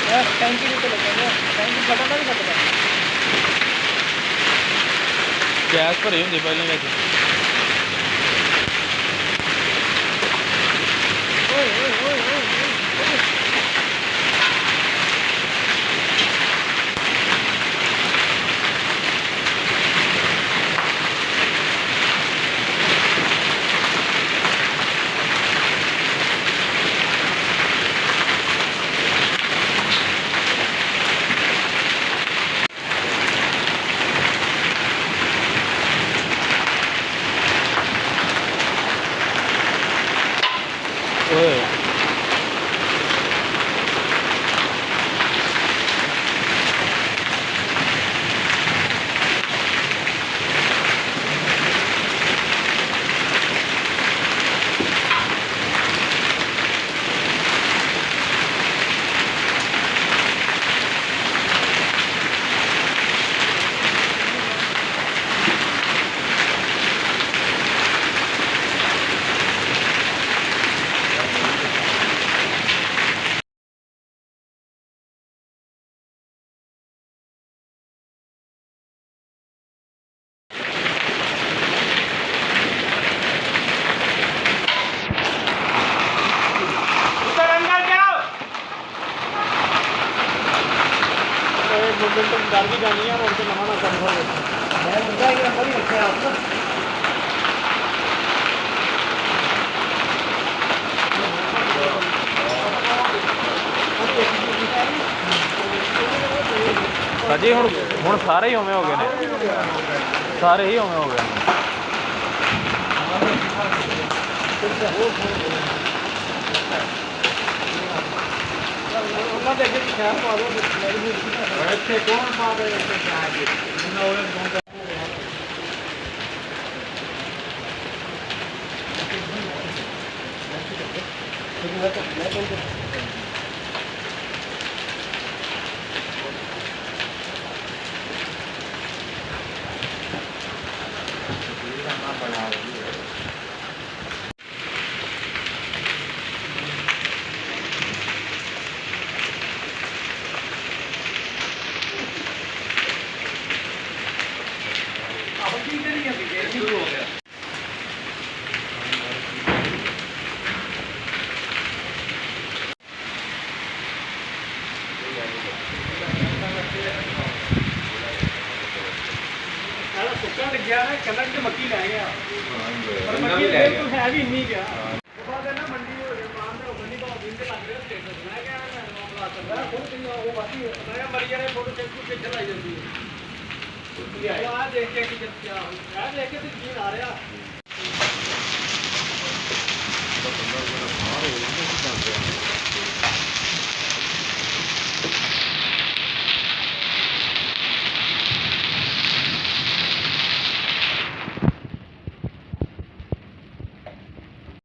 टैंकी नीचे लगे टैंकी फटना नहीं सकता गैस भरी होंगी पहले ਵਿੱਚ ਓਏ मोमेंटम डर भी जानी है और उनके नवा ना करना मैं मुद्दा ये नंबर ही रखे आप ना ਭਾਜੀ ਹੁਣ ਸਾਰੇ ਹੀ ਉਵੇਂ ਹੋ ਗਏ ਨੇ ਸਾਰੇ ਹੀ ਉਵੇਂ ਹੋ ਗਏ ਨੇ ਉਹਨਾਂ ਦੇ ਅੱਗੇ ਖਿਆਲ ਪਾ ਦੋ ਇੱਥੇ ਕੌਣ ਪਾ ਦੇ ਇੱਥੇ ਆ ਗਏ ਇਹਨਾਂ ਉਹ हो गया सुक्का लग गया है कनक से मक्की लै गया पर मक्की बिल्कुल है भी नहीं गया बाद ना मंडी मंडी तो दिन के लग रहे स्टेटस मैं क्या मामला चल रहा है खुद वो बाकी नया मर गया फोटो फेसबुक पे चलाई जाती है आ देख के क्या देख के तो जीन आ रहा